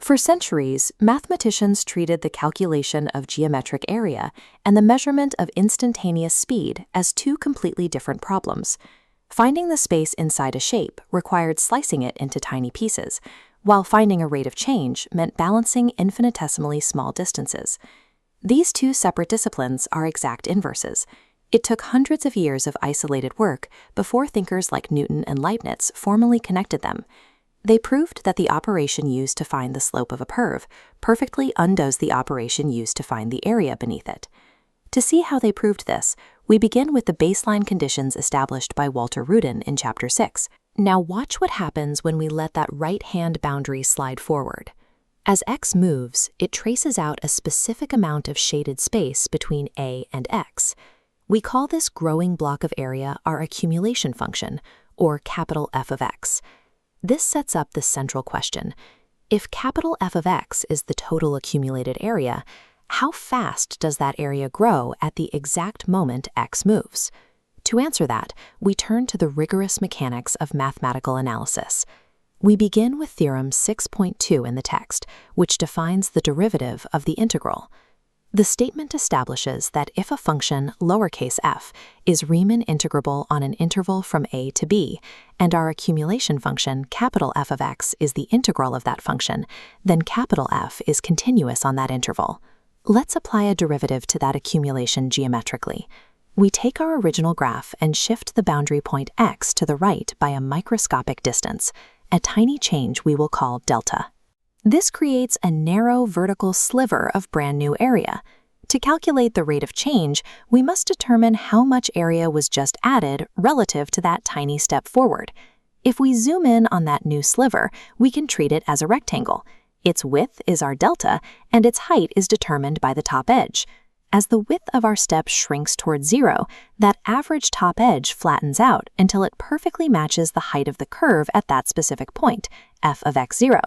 For centuries, mathematicians treated the calculation of geometric area and the measurement of instantaneous speed as two completely different problems. Finding the space inside a shape required slicing it into tiny pieces, while finding a rate of change meant balancing infinitesimally small distances. These two separate disciplines are exact inverses. It took hundreds of years of isolated work before thinkers like Newton and Leibniz formally connected them. They proved that the operation used to find the slope of a curve perfectly undoes the operation used to find the area beneath it. To see how they proved this, we begin with the baseline conditions established by Walter Rudin in Chapter 6. Now watch what happens when we let that right-hand boundary slide forward. As x moves, it traces out a specific amount of shaded space between a and x. We call this growing block of area our accumulation function, or capital F of x. This sets up the central question. If capital F of x is the total accumulated area, how fast does that area grow at the exact moment x moves? To answer that, we turn to the rigorous mechanics of mathematical analysis. We begin with theorem 6.2 in the text, which defines the derivative of the integral. The statement establishes that if a function, lowercase f, is Riemann integrable on an interval from a to b, and our accumulation function, capital F of x, is the integral of that function, then capital F is continuous on that interval. Let's apply a derivative to that accumulation geometrically. We take our original graph and shift the boundary point x to the right by a microscopic distance, a tiny change we will call delta. This creates a narrow vertical sliver of brand new area. To calculate the rate of change, we must determine how much area was just added relative to that tiny step forward. If we zoom in on that new sliver, we can treat it as a rectangle. Its width is our delta, and its height is determined by the top edge. As the width of our step shrinks towards zero, that average top edge flattens out until it perfectly matches the height of the curve at that specific point, f of x0.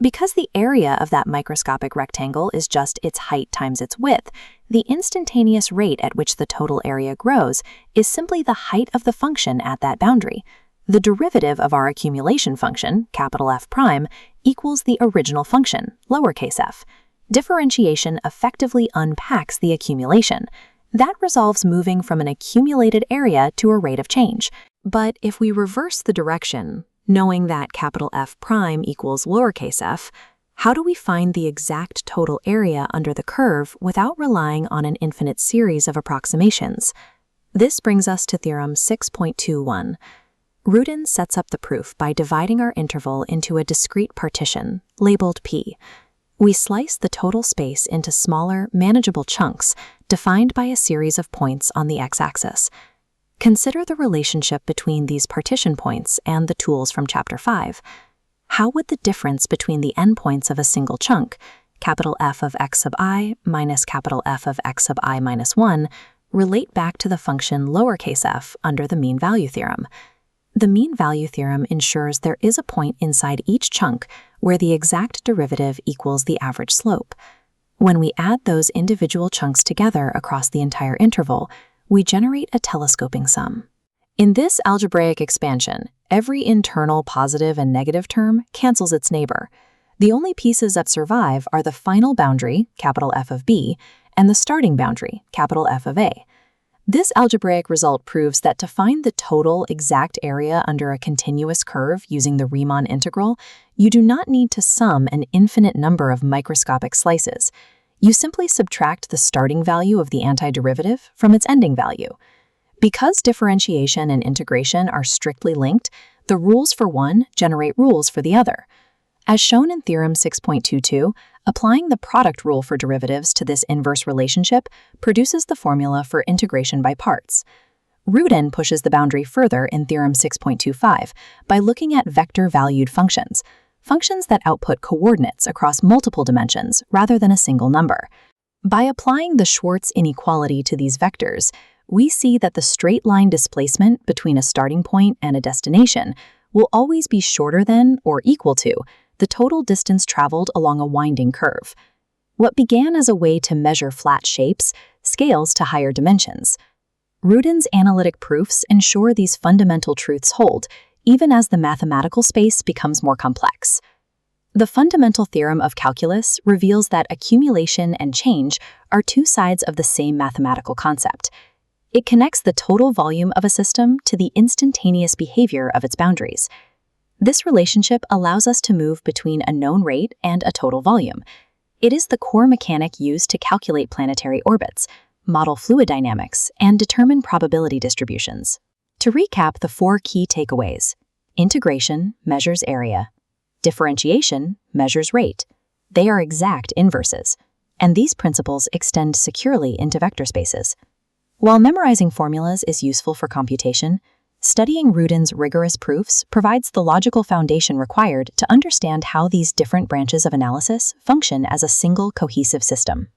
Because the area of that microscopic rectangle is just its height times its width, the instantaneous rate at which the total area grows is simply the height of the function at that boundary. The derivative of our accumulation function, capital F prime, equals the original function, lowercase f. Differentiation effectively unpacks the accumulation. That resolves moving from an accumulated area to a rate of change. But if we reverse the direction, knowing that capital F prime equals lowercase f, how do we find the exact total area under the curve without relying on an infinite series of approximations? This brings us to theorem 6.21. Rudin sets up the proof by dividing our interval into a discrete partition, labeled P. We slice the total space into smaller, manageable chunks defined by a series of points on the x-axis. Consider the relationship between these partition points and the tools from Chapter 5. How would the difference between the endpoints of a single chunk, capital F of x sub I minus capital F of x sub I minus 1, relate back to the function lowercase f under the mean value theorem? The mean value theorem ensures there is a point inside each chunk where the exact derivative equals the average slope. When we add those individual chunks together across the entire interval, we generate a telescoping sum. In this algebraic expansion, every internal positive and negative term cancels its neighbor. The only pieces that survive are the final boundary, capital F of b, and the starting boundary, capital F of a. This algebraic result proves that to find the total exact area under a continuous curve using the Riemann integral, you do not need to sum an infinite number of microscopic slices. You simply subtract the starting value of the antiderivative from its ending value. Because differentiation and integration are strictly linked, the rules for one generate rules for the other. As shown in theorem 6.22, applying the product rule for derivatives to this inverse relationship produces the formula for integration by parts. Rudin pushes the boundary further in theorem 6.25 by looking at vector-valued functions, functions that output coordinates across multiple dimensions rather than a single number. By applying the Schwarz inequality to these vectors, we see that the straight-line displacement between a starting point and a destination will always be shorter than or equal to the total distance traveled along a winding curve. What began as a way to measure flat shapes scales to higher dimensions. Rudin's analytic proofs ensure these fundamental truths hold, even as the mathematical space becomes more complex. The Fundamental Theorem of Calculus reveals that accumulation and change are two sides of the same mathematical concept. It connects the total volume of a system to the instantaneous behavior of its boundaries. This relationship allows us to move between a known rate and a total volume. It is the core mechanic used to calculate planetary orbits, model fluid dynamics, and determine probability distributions. To recap the four key takeaways: integration measures area. Differentiation measures rate. They are exact inverses, and these principles extend securely into vector spaces. While memorizing formulas is useful for computation, studying Rudin's rigorous proofs provides the logical foundation required to understand how these different branches of analysis function as a single cohesive system.